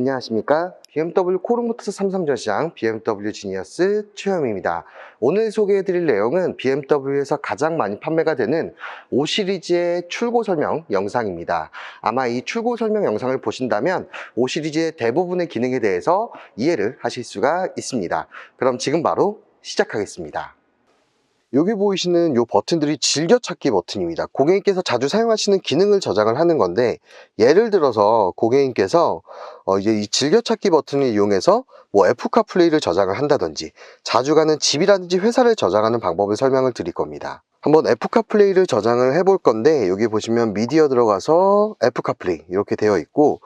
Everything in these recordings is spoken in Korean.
안녕하십니까. BMW 코르모터스 삼성전시장 BMW 지니어스 최현입니다. 오늘 소개해드릴 내용은 BMW에서 가장 많이 판매가 되는 5 시리즈의 출고 설명 영상입니다. 아마 이 출고 설명 영상을 보신다면 5 시리즈의 대부분의 기능에 대해서 이해를 하실 수가 있습니다. 그럼 지금 바로 시작하겠습니다. 여기 보이시는 이 버튼들이 즐겨찾기 버튼입니다. 고객님께서 자주 사용하시는 기능을 저장을 하는 건데, 예를 들어서 고객님께서 이제 이 즐겨찾기 버튼을 이용해서 뭐 애플카플레이를 저장을 한다든지, 자주 가는 집이라든지 회사를 저장하는 방법을 설명을 드릴 겁니다. 한번 애플카플레이를 저장을 해볼 건데, 여기 보시면 미디어 들어가서 애플카플레이 이렇게 되어 있고,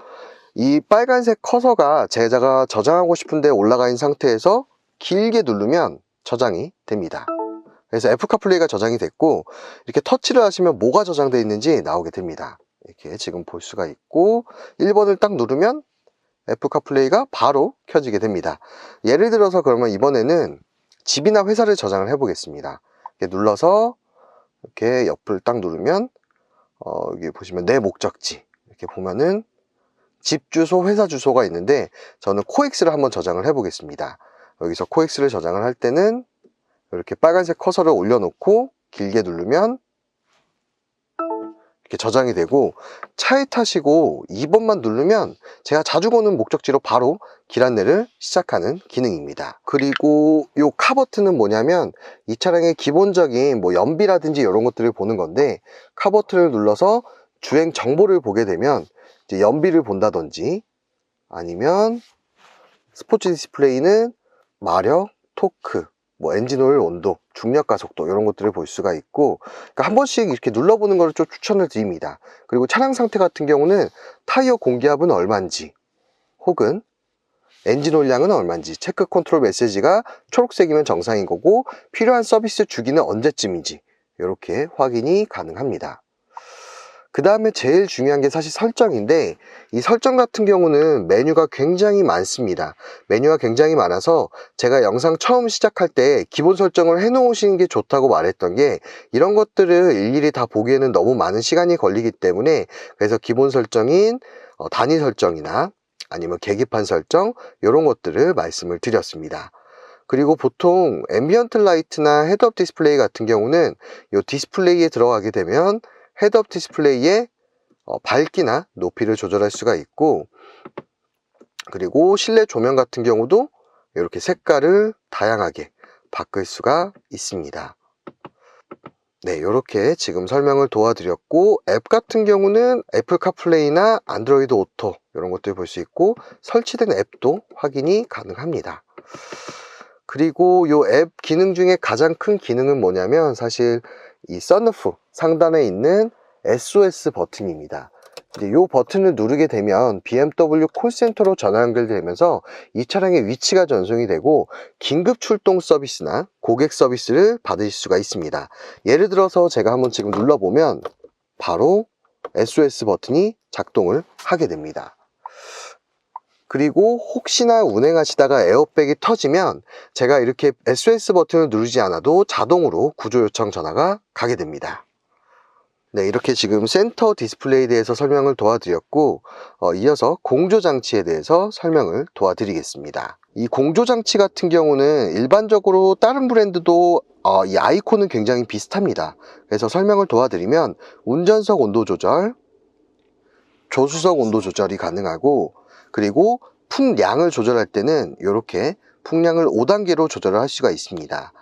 이 빨간색 커서가 제가 저장하고 싶은데 올라가 있는 상태에서 길게 누르면 저장이 됩니다. 그래서 애플카플레이가 저장이 됐고, 이렇게 터치를 하시면 뭐가 저장되어 있는지 나오게 됩니다. 이렇게 지금 볼 수가 있고, 1번을 딱 누르면 애플카플레이가 바로 켜지게 됩니다. 예를 들어서 그러면 이번에는 집이나 회사를 저장을 해 보겠습니다. 이렇게 눌러서 이렇게 옆을 딱 누르면 여기 보시면 내 목적지, 이렇게 보면은 집 주소, 회사 주소가 있는데, 저는 코엑스를 한번 저장을 해 보겠습니다. 여기서 코엑스를 저장을 할 때는 이렇게 빨간색 커서를 올려놓고 길게 누르면 이렇게 저장이 되고, 차에 타시고 2번만 누르면 제가 자주 거는 목적지로 바로 길 안내를 시작하는 기능입니다. 그리고 이 카 버튼은 뭐냐면, 이 차량의 기본적인 뭐 연비라든지 이런 것들을 보는 건데, 카 버튼을 눌러서 주행 정보를 보게 되면 이제 연비를 본다든지, 아니면 스포츠 디스플레이는 마력, 토크, 뭐 엔진오일 온도, 중력 가속도 이런 것들을 볼 수가 있고, 그러니까 한 번씩 이렇게 눌러보는 것을 좀 추천을 드립니다. 그리고 차량 상태 같은 경우는 타이어 공기압은 얼마인지, 혹은 엔진오일량은 얼마인지 체크 컨트롤 메시지가 초록색이면 정상인 거고, 필요한 서비스 주기는 언제쯤인지 이렇게 확인이 가능합니다. 그 다음에 제일 중요한 게 사실 설정인데, 이 설정 같은 경우는 메뉴가 굉장히 많습니다. 메뉴가 굉장히 많아서 제가 영상 처음 시작할 때 기본 설정을 해 놓으시는 게 좋다고 말했던 게, 이런 것들을 일일이 다 보기에는 너무 많은 시간이 걸리기 때문에, 그래서 기본 설정인 단위 설정이나 아니면 계기판 설정, 이런 것들을 말씀을 드렸습니다. 그리고 보통 앰비언트 라이트나 헤드업 디스플레이 같은 경우는 이 디스플레이에 들어가게 되면 헤드업 디스플레이의 밝기나 높이를 조절할 수가 있고, 그리고 실내 조명 같은 경우도 이렇게 색깔을 다양하게 바꿀 수가 있습니다. 네, 이렇게 지금 설명을 도와드렸고, 앱 같은 경우는 애플 카플레이나 안드로이드 오토 이런 것들 볼 수 있고, 설치된 앱도 확인이 가능합니다. 그리고 이 앱 기능 중에 가장 큰 기능은 뭐냐면, 사실 이 썬루프 상단에 있는 SOS 버튼입니다. 이제 이 버튼을 누르게 되면 BMW 콜센터로 전화 연결되면서 이 차량의 위치가 전송이 되고, 긴급 출동 서비스나 고객 서비스를 받으실 수가 있습니다. 예를 들어서 제가 한번 지금 눌러보면 바로 SOS 버튼이 작동을 하게 됩니다. 그리고 혹시나 운행하시다가 에어백이 터지면 제가 이렇게 SOS 버튼을 누르지 않아도 자동으로 구조 요청 전화가 가게 됩니다. 네, 이렇게 지금 센터 디스플레이에 대해서 설명을 도와드렸고, 이어서 공조장치에 대해서 설명을 도와드리겠습니다. 이 공조장치 같은 경우는 일반적으로 다른 브랜드도 이 아이콘은 굉장히 비슷합니다. 그래서 설명을 도와드리면, 운전석 온도 조절, 조수석 온도 조절이 가능하고, 그리고 풍량을 조절할 때는 이렇게 풍량을 5단계로 조절을 할 수가 있습니다.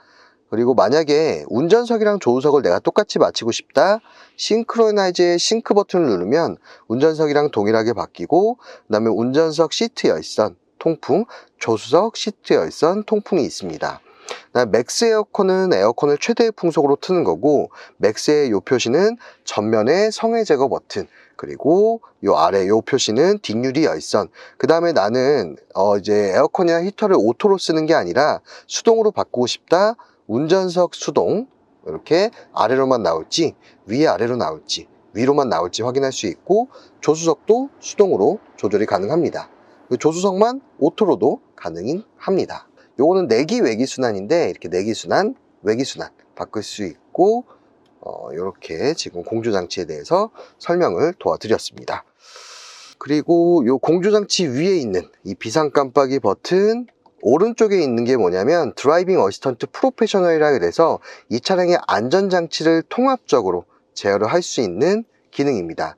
그리고 만약에 운전석이랑 조수석을 내가 똑같이 맞추고 싶다, 싱크로나이즈의 싱크 버튼을 누르면 운전석이랑 동일하게 바뀌고, 그 다음에 운전석 시트 열선, 통풍, 조수석 시트 열선, 통풍이 있습니다. 맥스 에어컨은 에어컨을 최대의 풍속으로 트는 거고, 맥스의 요 표시는 전면의 성해 제거 버튼, 그리고 요 아래 요 표시는 뒷유리 열선. 그 다음에 나는 이제 에어컨이나 히터를 오토로 쓰는 게 아니라 수동으로 바꾸고 싶다, 운전석 수동, 이렇게 아래로만 나올지 위 아래로 나올지 위로만 나올지 확인할 수 있고, 조수석도 수동으로 조절이 가능합니다. 조수석만 오토로도 가능합니다. 요거는 내기 외기 순환인데, 이렇게 내기 순환, 외기 순환 바꿀 수 있고, 이렇게 지금 공조장치에 대해서 설명을 도와드렸습니다. 그리고 요 공조장치 위에 있는 이 비상 깜빡이 버튼 오른쪽에 있는 게 뭐냐면 드라이빙 어시스턴트 프로페셔널이라 그래서 이 차량의 안전장치를 통합적으로 제어를 할 수 있는 기능입니다.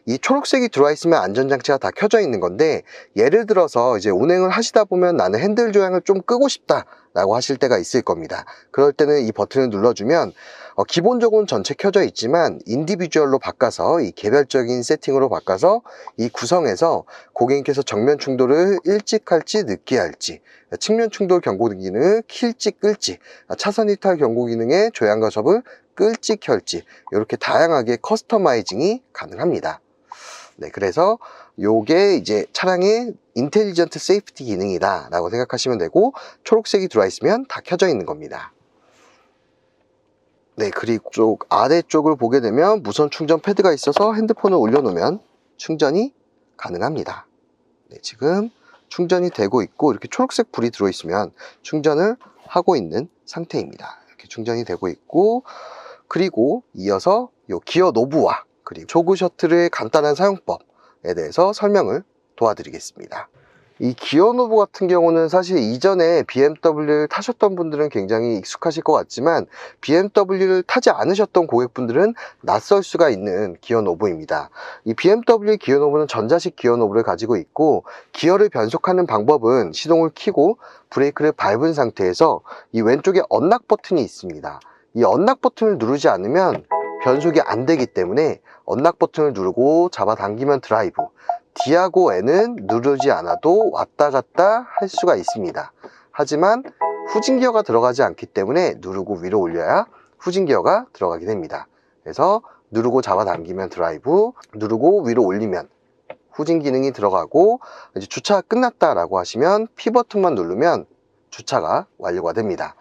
이 초록색이 들어와 있으면 안전장치가 다 켜져 있는 건데, 예를 들어서 이제 운행을 하시다 보면 나는 핸들 조향을 좀 끄고 싶다 라고 하실 때가 있을 겁니다. 그럴 때는 이 버튼을 눌러주면 기본적으로는 전체 켜져 있지만 인디비주얼로 바꿔서, 이 개별적인 세팅으로 바꿔서 이 구성에서 고객님께서 정면 충돌을 일찍 할지 늦게 할지, 측면 충돌 경고 기능을 킬지 끌지, 차선 이탈 경고 기능의 조향과 접을 끌지 켤지, 이렇게 다양하게 커스터마이징이 가능합니다. 네, 그래서 요게 이제 차량의 인텔리전트 세이프티 기능이다 라고 생각하시면 되고, 초록색이 들어와 있으면 다 켜져 있는 겁니다. 네, 그리고 쪽 아래쪽을 보게 되면 무선 충전 패드가 있어서 핸드폰을 올려놓으면 충전이 가능합니다. 네, 지금 충전이 되고 있고, 이렇게 초록색 불이 들어있으면 충전을 하고 있는 상태입니다. 이렇게 충전이 되고 있고, 그리고 이어서 요 기어 노브와 그리고 조그 셔틀의 간단한 사용법에 대해서 설명을 도와드리겠습니다. 이 기어 노브 같은 경우는 사실 이전에 BMW를 타셨던 분들은 굉장히 익숙하실 것 같지만, BMW를 타지 않으셨던 고객분들은 낯설 수가 있는 기어 노브입니다. 이 BMW 기어 노브는 전자식 기어 노브를 가지고 있고, 기어를 변속하는 방법은 시동을 켜고 브레이크를 밟은 상태에서 이 왼쪽에 언락 버튼이 있습니다. 이 언락 버튼을 누르지 않으면 변속이 안 되기 때문에 언락 버튼을 누르고 잡아당기면 드라이브, D하고 N은 누르지 않아도 왔다 갔다 할 수가 있습니다. 하지만 후진기어가 들어가지 않기 때문에 누르고 위로 올려야 후진기어가 들어가게 됩니다. 그래서 누르고 잡아당기면 드라이브, 누르고 위로 올리면 후진 기능이 들어가고, 이제 주차가 끝났다라고 하시면 P 버튼만 누르면 주차가 완료가 됩니다.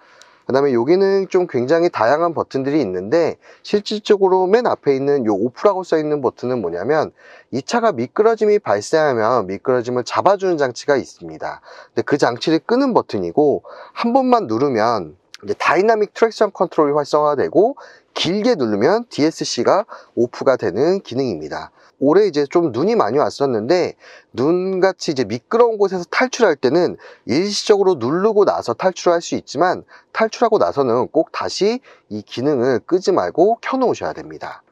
그 다음에 여기는 좀 굉장히 다양한 버튼들이 있는데, 실질적으로 맨 앞에 있는 요 오프라고 써 있는 버튼은 뭐냐면, 이 차가 미끄러짐이 발생하면 미끄러짐을 잡아주는 장치가 있습니다. 근데 그 장치를 끄는 버튼이고, 한 번만 누르면 이제 다이나믹 트랙션 컨트롤이 활성화되고, 길게 누르면 DSC가 오프가 되는 기능입니다. 올해 이제 좀 눈이 많이 왔었는데, 눈같이 이제 미끄러운 곳에서 탈출할 때는 일시적으로 누르고 나서 탈출할 수 있지만, 탈출하고 나서는 꼭 다시 이 기능을 끄지 말고 켜 놓으셔야 됩니다.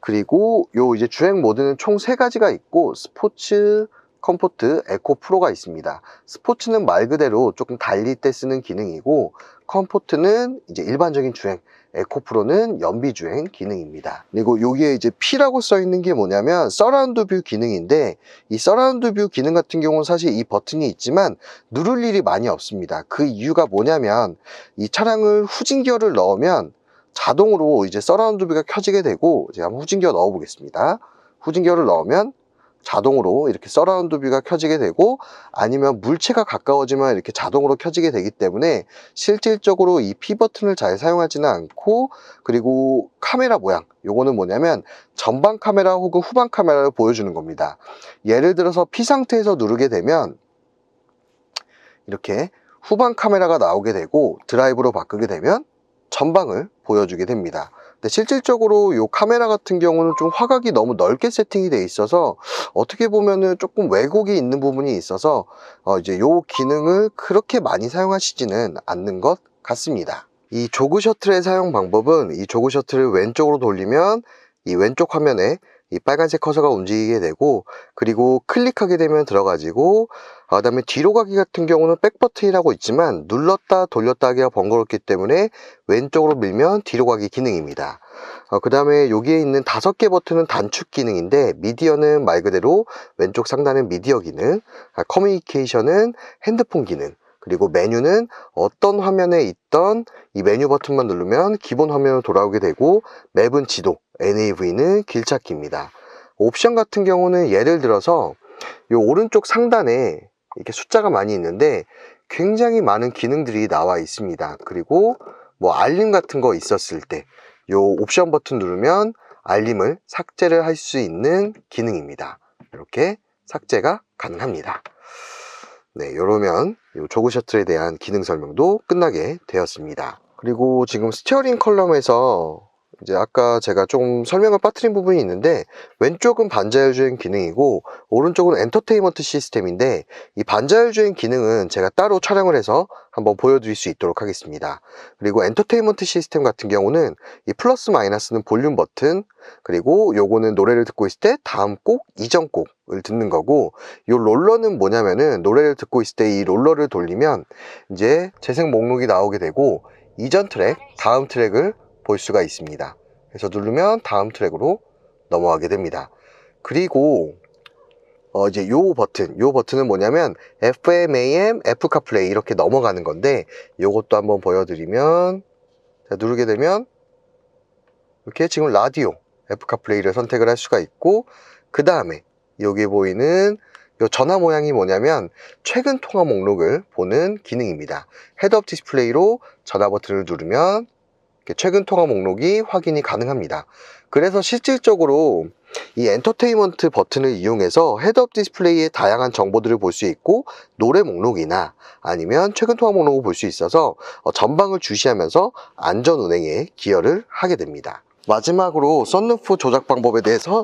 그리고 요 이제 주행 모드는 총 3가지가 있고, 스포츠, 컴포트, 에코 프로가 있습니다. 스포츠는 말 그대로 조금 달릴 때 쓰는 기능이고, 컴포트는 이제 일반적인 주행, 에코 프로는 연비 주행 기능입니다. 그리고 여기에 이제 P라고 써 있는 게 뭐냐면 서라운드 뷰 기능인데, 이 서라운드 뷰 기능 같은 경우는 사실 이 버튼이 있지만 누를 일이 많이 없습니다. 그 이유가 뭐냐면, 이 차량을 후진 기어를 넣으면 자동으로 이제 서라운드 뷰가 켜지게 되고, 제가 한번 후진 기어 넣어 보겠습니다. 후진 기어를 넣으면 자동으로 이렇게 서라운드 뷰가 켜지게 되고, 아니면 물체가 가까워지면 이렇게 자동으로 켜지게 되기 때문에 실질적으로 이 P 버튼을 잘 사용하지는 않고, 그리고 카메라 모양, 요거는 뭐냐면 전방 카메라 혹은 후방 카메라를 보여주는 겁니다. 예를 들어서 P 상태에서 누르게 되면 이렇게 후방 카메라가 나오게 되고, 드라이브로 바꾸게 되면 전방을 보여주게 됩니다. 근데 실질적으로 이 카메라 같은 경우는 좀 화각이 너무 넓게 세팅이 되어 있어서 어떻게 보면은 조금 왜곡이 있는 부분이 있어서 이제 이 기능을 그렇게 많이 사용하시지는 않는 것 같습니다. 이 조그 셔틀의 사용 방법은, 이 조그 셔틀을 왼쪽으로 돌리면 이 왼쪽 화면에 이 빨간색 커서가 움직이게 되고, 그리고 클릭하게 되면 들어가지고, 그 다음에 뒤로 가기 같은 경우는 백 버튼이라고 있지만 눌렀다 돌렸다 하기가 번거롭기 때문에 왼쪽으로 밀면 뒤로 가기 기능입니다. 그 다음에 여기에 있는 5개 버튼은 단축 기능인데, 미디어는 말 그대로 왼쪽 상단은 미디어 기능, 커뮤니케이션은 핸드폰 기능, 그리고 메뉴는 어떤 화면에 있던 이 메뉴 버튼만 누르면 기본 화면으로 돌아오게 되고, 맵은 지도, NAV는 길찾기입니다. 옵션 같은 경우는 예를 들어서 이 오른쪽 상단에 이렇게 숫자가 많이 있는데 굉장히 많은 기능들이 나와 있습니다. 그리고 뭐 알림 같은 거 있었을 때 이 옵션 버튼 누르면 알림을 삭제를 할 수 있는 기능입니다. 이렇게 삭제가 가능합니다. 네, 이러면 이 조그 셔틀에 대한 기능 설명도 끝나게 되었습니다. 그리고 지금 스티어링 컬럼에서 이제 아까 제가 좀 설명을 빠뜨린 부분이 있는데, 왼쪽은 반자율주행 기능이고 오른쪽은 엔터테인먼트 시스템인데, 이 반자율주행 기능은 제가 따로 촬영을 해서 한번 보여드릴 수 있도록 하겠습니다. 그리고 엔터테인먼트 시스템 같은 경우는 이 플러스 마이너스는 볼륨 버튼, 그리고 요거는 노래를 듣고 있을 때 다음 곡, 이전 곡을 듣는 거고, 요 롤러는 뭐냐면은 노래를 듣고 있을 때 이 롤러를 돌리면 이제 재생 목록이 나오게 되고 이전 트랙, 다음 트랙을 볼 수가 있습니다. 그래서 누르면 다음 트랙으로 넘어가게 됩니다. 그리고 이제 요 버튼은 뭐냐면 FM, AM, F 카플레이 이렇게 넘어가는 건데, 요것도 한번 보여드리면, 자, 누르게 되면 이렇게 지금 라디오 F 카플레이를 선택을 할 수가 있고, 그 다음에 여기 보이는 요 전화 모양이 뭐냐면 최근 통화 목록을 보는 기능입니다. 헤드업 디스플레이로 전화 버튼을 누르면 최근 통화 목록이 확인이 가능합니다. 그래서 실질적으로 이 엔터테인먼트 버튼을 이용해서 헤드업 디스플레이의 다양한 정보들을 볼 수 있고, 노래 목록이나 아니면 최근 통화 목록을 볼 수 있어서 전방을 주시하면서 안전 운행에 기여를 하게 됩니다. 마지막으로 썬루프 조작 방법에 대해서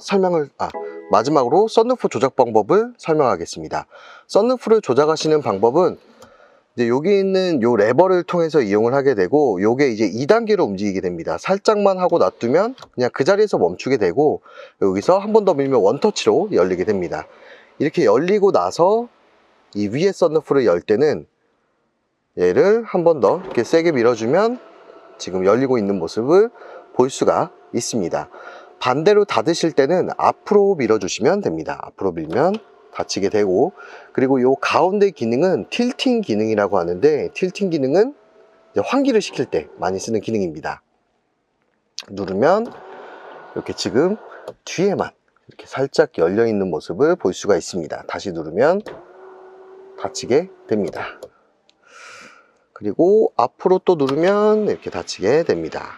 마지막으로 썬루프 조작 방법을 설명하겠습니다. 썬루프를 조작하시는 방법은 이제 여기 있는 요 레버를 통해서 이용을 하게 되고, 요게 이제 2단계로 움직이게 됩니다. 살짝만 하고 놔두면 그냥 그 자리에서 멈추게 되고, 여기서 한 번 더 밀면 원터치로 열리게 됩니다. 이렇게 열리고 나서 이 위에 썬루프를 열 때는 얘를 한 번 더 이렇게 세게 밀어주면 지금 열리고 있는 모습을 볼 수가 있습니다. 반대로 닫으실 때는 앞으로 밀어주시면 됩니다. 앞으로 밀면 닫히게 되고, 그리고 요 가운데 기능은 틸팅 기능이라고 하는데, 틸팅 기능은 이제 환기를 시킬 때 많이 쓰는 기능입니다. 누르면 이렇게 지금 뒤에만 이렇게 살짝 열려 있는 모습을 볼 수가 있습니다. 다시 누르면 닫히게 됩니다. 그리고 앞으로 또 누르면 이렇게 닫히게 됩니다.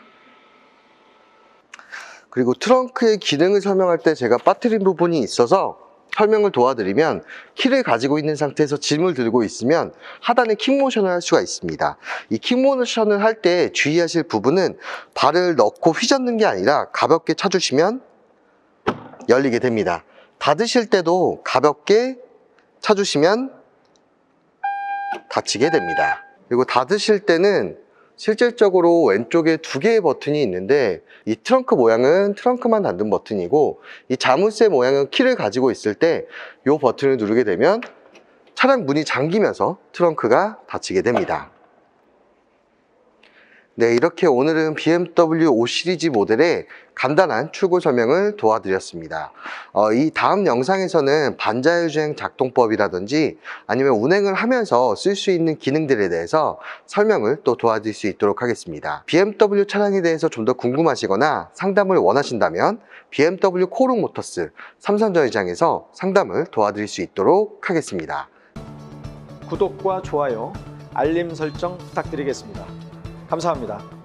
그리고 트렁크의 기능을 설명할 때 제가 빠뜨린 부분이 있어서 설명을 도와드리면, 키를 가지고 있는 상태에서 짐을 들고 있으면 하단에 킥모션을 할 수가 있습니다. 이 킥모션을 할 때 주의하실 부분은 발을 넣고 휘젓는 게 아니라 가볍게 차주시면 열리게 됩니다. 닫으실 때도 가볍게 차주시면 닫히게 됩니다. 그리고 닫으실 때는 실질적으로 왼쪽에 2개의 버튼이 있는데, 이 트렁크 모양은 트렁크만 닫는 버튼이고, 이 자물쇠 모양은 키를 가지고 있을 때 이 버튼을 누르게 되면 차량 문이 잠기면서 트렁크가 닫히게 됩니다. 네, 이렇게 오늘은 BMW 5 시리즈 모델의 간단한 출고 설명을 도와드렸습니다. 이 다음 영상에서는 반자율주행 작동법이라든지 아니면 운행을 하면서 쓸 수 있는 기능들에 대해서 설명을 또 도와드릴 수 있도록 하겠습니다. BMW 차량에 대해서 좀 더 궁금하시거나 상담을 원하신다면 BMW 코룩 모터스 삼성전시장에서 상담을 도와드릴 수 있도록 하겠습니다. 구독과 좋아요, 알림 설정 부탁드리겠습니다. 감사합니다.